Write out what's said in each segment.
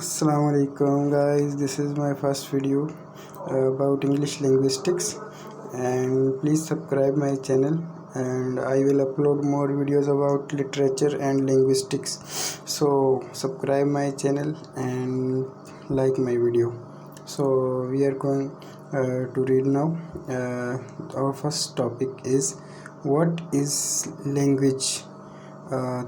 Assalamu alaikum guys, this is my first video about English linguistics, and please subscribe my channel, and I will upload more videos about literature and linguistics. So subscribe my channel and like my video. So we are going to read now. Our first topic is what is language.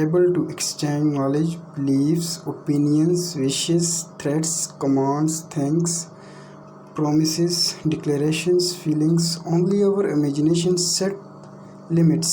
able to exchange knowledge, beliefs, opinions, wishes, threats, commands, thanks, promises, declarations, feelings. Only our imagination set limits.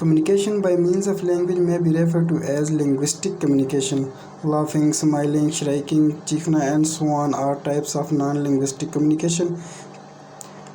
Communication by means of language may be referred to as linguistic communication. Laughing, smiling, shrieking, chikna and so on are types of non-linguistic communication.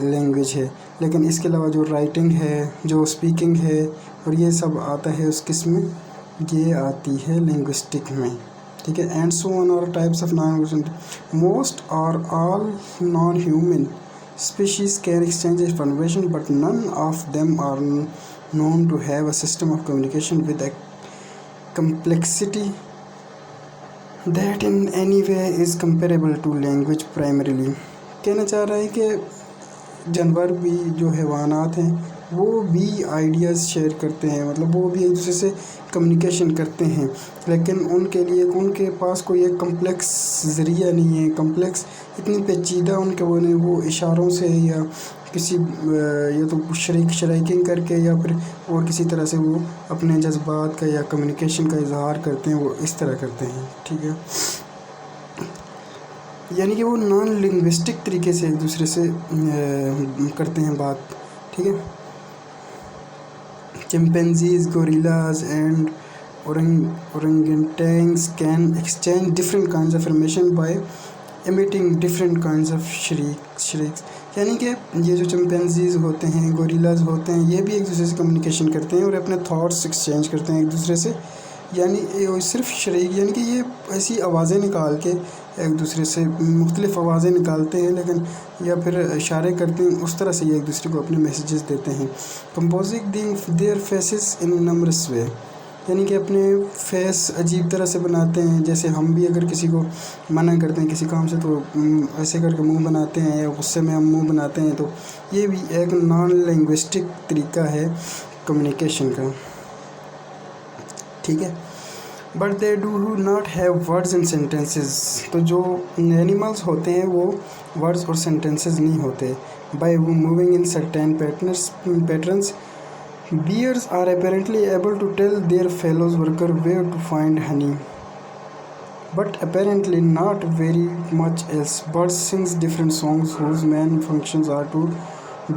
Language ہے، لیکن اس کے علاوہ جو writing ہے، جو speaking ہے اور یہ سب آتا ہے اس قسم میں، یہ آتی ہے لنگوسٹک میں، ٹھیک ہے. اینڈ سو آن اور ٹائپس آف نان موسٹ اور all non human species can exchange information but none of them are known to have a system of communication with a complexity that in any way is comparable to language primarily. کہنا چاہ رہا ہے کہ جانور بھی، جو حیوانات ہیں، وہ بھی آئیڈیاز شیئر کرتے ہیں، مطلب وہ بھی ایک دوسرے سے کمیونیکیشن کرتے ہیں، لیکن ان کے لیے ان کے پاس کوئی ایک کمپلیکس ذریعہ نہیں ہے، کمپلیکس اتنی پیچیدہ ان کے وہ اشاروں سے یا کسی یا تو شریکنگ کر کے یا پھر اور کسی طرح سے وہ اپنے جذبات کا یا کمیونیکیشن کا اظہار کرتے ہیں، وہ اس طرح کرتے ہیں، ٹھیک ہے. یعنی کہ وہ نان لنگوسٹک طریقے سے ایک دوسرے سے کرتے ہیں بات، ٹھیک ہے. Chimpanzees, guerrillas and orangutans can exchange different kinds of information by emitting different kinds of shrieks. یعنی کہ یہ جو چمپینزیز ہوتے ہیں، گوریلاز ہوتے ہیں، یہ بھی ایک دوسرے سے کمیونیکیشن کرتے ہیں اور اپنے تھاٹس ایکسچینج کرتے ہیں ایک دوسرے سے، یعنی صرف شریک، یعنی کہ یہ ایسی آوازیں نکال کے ایک دوسرے سے مختلف آوازیں نکالتے ہیں، لیکن یا پھر اشارے کرتے ہیں، اس طرح سے یہ ایک دوسرے کو اپنے میسیجز دیتے ہیں. Composing their faces in numbers way, یعنی کہ اپنے فیس عجیب طرح سے بناتے ہیں، جیسے ہم بھی اگر کسی کو منع کرتے ہیں کسی کام سے تو ایسے کر کے منہ بناتے ہیں، یا غصے میں ہم منہ بناتے ہیں، تو یہ بھی ایک نان لینگوسٹک طریقہ ہے کمیونیکیشن کا، ٹھیک ہے. But they do not have words and sentences, تو جو اینیملز ہوتے ہیں وہ ورڈز اور سینٹینسز نہیں ہوتے. By moving in certain patterns bears are apparently able to tell their fellow workers where to find honey, but apparently not very much else. Birds sing different songs whose main functions are to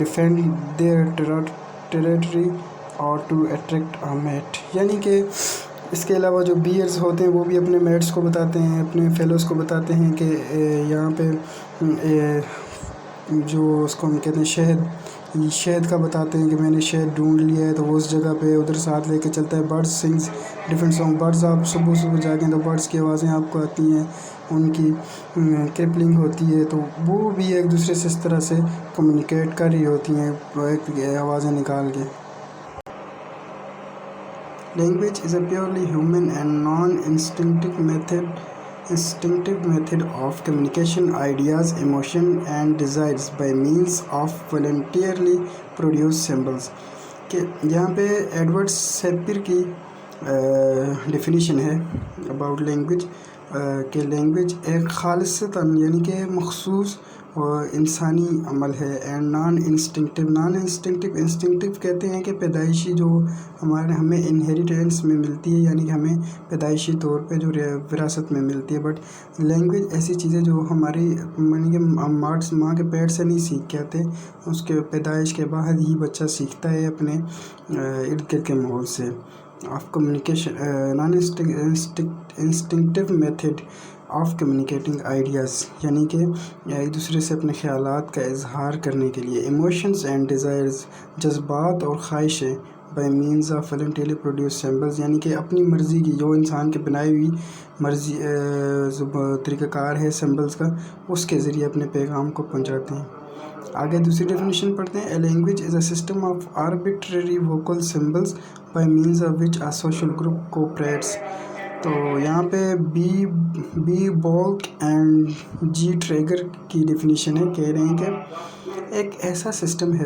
defend their territory or to attract a mate. یعنی کہ اس کے علاوہ جو bears ہوتے ہیں وہ بھی اپنے میٹس کو بتاتے ہیں، اپنے فیلوز کو بتاتے ہیں کہ یہاں پہ جو اس کو ہم کہتے ہیں شہد کا بتاتے ہیں کہ میں نے شہد ڈھونڈ لیا ہے، تو وہ اس جگہ پہ ادھر ساتھ لے کے چلتا ہے. Birds things different song, birds آپ صبح جاگیں تو برڈز کی آوازیں آپ کو آتی ہیں، ان کی کرپلنگ ہوتی ہے، تو وہ بھی ایک دوسرے سے اس طرح سے کمیونیکیٹ کر رہی ہوتی ہیں ایک آوازیں نکال کے. Language is a purely human and non instinctive method of communication ideas, emotion and desires by means of voluntarily produced symbols. کہ یہاں پہ ایڈورڈ سیپر کی ڈیفینیشن ہے اباؤٹ لینگویج، کہ لینگویج ایک خالصتاً یعنی کہ مخصوص انسانی عمل ہے. اینڈ نان انسٹنکٹیو کہتے ہیں کہ پیدائشی، جو ہمیں انہیریٹینس میں ملتی ہے، یعنی کہ ہمیں پیدائشی طور پہ جو وراثت میں ملتی ہے. بٹ لینگویج ایسی چیزیں جو ہماری یعنی کہ ماں کے پیٹ سے نہیں سیکھ کے آتے، اس کے پیدائش کے بعد ہی بچہ سیکھتا ہے اپنے ارد گرد کے ماحول سے. Of communication non instinctive method of communicating ideas, یعنی کہ ایک دوسرے سے اپنے خیالات کا اظہار کرنے کے لیے. ایموشنز اینڈ ڈیزائرز، جذبات اور خواہشیں. By means of voluntarily produced symbols، یعنی کہ اپنی مرضی کی، جو انسان کے بنائی ہوئی مرضی طریقہ کار ہے سمبلز کا، اس کے ذریعے اپنے پیغام کو پہنچاتے ہیں. آگے دوسری ڈیفینیشن پڑھتے ہیں. A language is a system of arbitrary vocal symbols by means of which a social group cooperates. تو یہاں پہ B Bloch and G Trager کی ڈیفینیشن ہے، کہہ رہے ہیں کہ ایک ایسا سسٹم ہے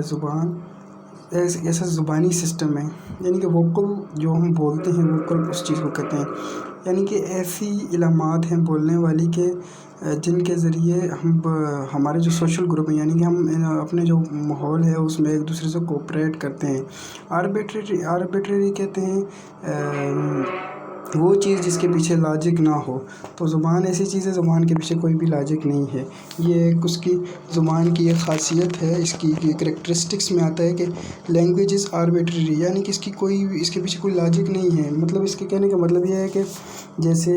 ایسا زبانی سسٹم ہے، یعنی کہ ووکل جو ہم بولتے ہیں، ووکل اس چیز کو کہتے ہیں، یعنی کہ ایسی علامات ہیں بولنے والی کہ جن کے ذریعے ہمارے جو سوشل گروپ ہیں، یعنی کہ ہم اپنے جو ماحول ہے اس میں ایک دوسرے سے کوپریٹ کرتے ہیں. آربیٹری کہتے ہیں وہ چیز جس کے پیچھے لاجک نہ ہو. تو زبان ایسی چیز ہے، زبان کے پیچھے کوئی بھی لاجک نہیں ہے. یہ ایک اس کی زبان کی ایک خاصیت ہے، اس کی کریکٹرسٹکس میں آتا ہے کہ لینگویج از آربیٹری، یعنی کہ اس کے پیچھے کوئی لاجک نہیں ہے. مطلب اس کے کہنے کا مطلب یہ ہے کہ جیسے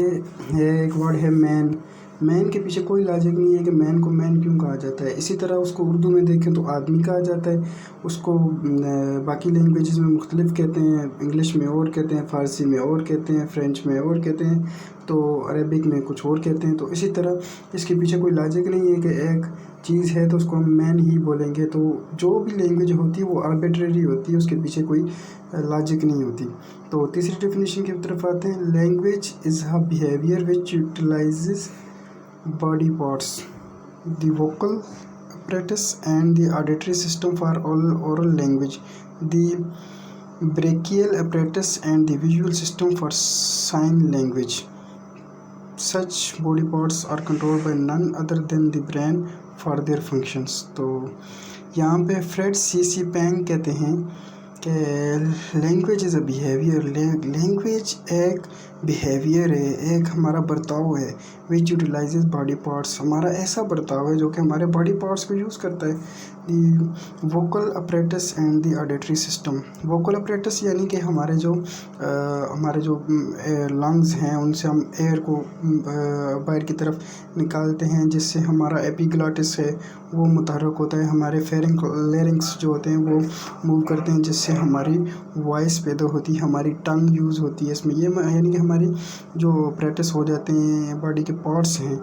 ایک ورڈ ہے مین، مین کے پیچھے کوئی لاجک نہیں ہے کہ مین کو مین کیوں کہا جاتا ہے. اسی طرح اس کو اردو میں دیکھیں تو آدمی کہا جاتا ہے. اس کو باقی لینگویجز میں مختلف کہتے ہیں. انگلش میں اور کہتے ہیں، فارسی میں اور کہتے ہیں، فرینچ میں اور کہتے ہیں، تو عربک میں کچھ اور کہتے ہیں. تو اسی طرح اس کے پیچھے کوئی لاجک نہیں ہے کہ ایک چیز ہے تو اس کو ہم مین ہی بولیں گے. تو جو بھی لینگویج ہوتی ہے وہ آربیٹریری ہوتی ہے، اس کے پیچھے کوئی لاجک نہیں ہوتی. تو تیسری ڈیفینیشن کی طرف آتے ہیں. Language is a behaviour which utilises body parts, the vocal apparatus and the auditory system for oral language, the brachial apparatus and the visual system for sign language. Such body parts are controlled by none other than the brain for their functions. تو یہاں پہ Fred سی پینگ کہتے ہیں کہ language is a behaviour. Language ایک behaviour ہے، ایک ہمارا برتاؤ ہے. وچ یوٹیلائزز باڈی پارٹس، ہمارا ایسا برتاؤ ہے جو کہ ہمارے باڈی پارٹس کو یوز کرتا ہے. The vocal apparatus and the auditory system. Vocal apparatus یعنی کہ ہمارے جو لنگز ہیں ان سے ہم ایئر کو باہر کی طرف نکالتے ہیں، جس سے ہمارا ایپیگلاٹس ہے وہ متحرک ہوتا ہے. ہمارے لیرنگس جو ہوتے ہیں وہ موو کرتے ہیں، جس سے ہماری وائس پیدا ہوتی ہے، ہماری ٹنگ یوز ہوتی ہے اس میں. یہ یعنی کہ ہماری جو پریکٹس ہو جاتے ہیں باڈی کے پارٹس ہیں.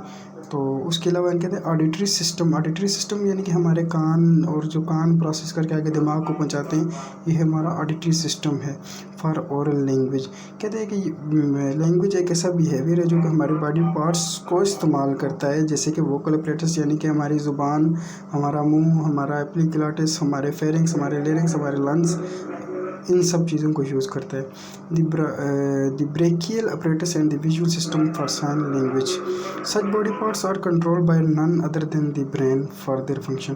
تو اس کے علاوہ کہتے ہیں آڈیٹری سسٹم. آڈیٹری سسٹم یعنی کہ ہمارے کان، اور جو کان پروسیس کر کے آگے دماغ کو پہنچاتے ہیں، یہ ہمارا آڈیٹری سسٹم ہے فار اورل لینگویج. کہتے ہیں کہ لینگویج ایک ایسا بیہیویئر ہے جو کہ ہمارے باڈی پارٹس کو استعمال کرتا ہے، جیسے کہ ووکل اپریٹس یعنی کہ ہماری زبان، ہمارا منہ، ہمارا ایپیگلاٹس، ہمارے فیرنگس، ہمارے لیرنگس، ہمارے لنگس، ان سب چیزوں کو یوز کرتا ہے. The brachial apparatus and the visual system for sign language. Such body parts are controlled by none other than the brain for their function.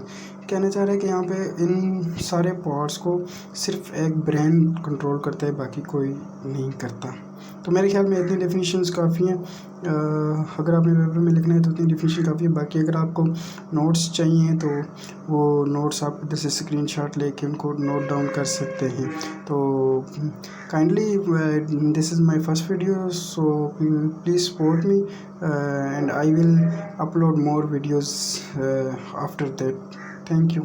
کہنا چاہ رہے ہیں کہ یہاں پہ ان سارے پارٹس کو صرف ایک برین کنٹرول کرتا ہے، باقی کوئی نہیں کرتا. تو میرے خیال میں اتنی ڈیفینیشنز کافی ہیں. اگر آپ نے پیپر میں لکھنا ہے تو اتنی ڈیفینیشن کافی ہے. باقی اگر آپ کو نوٹس چاہیے تو وہ نوٹس آپ ادھر سے اسکرین شاٹ لے کے ان کو نوٹ ڈاؤن کر سکتے ہیں. تو kindly this is my first video, so please support me and I will upload more videos after that. Thank you.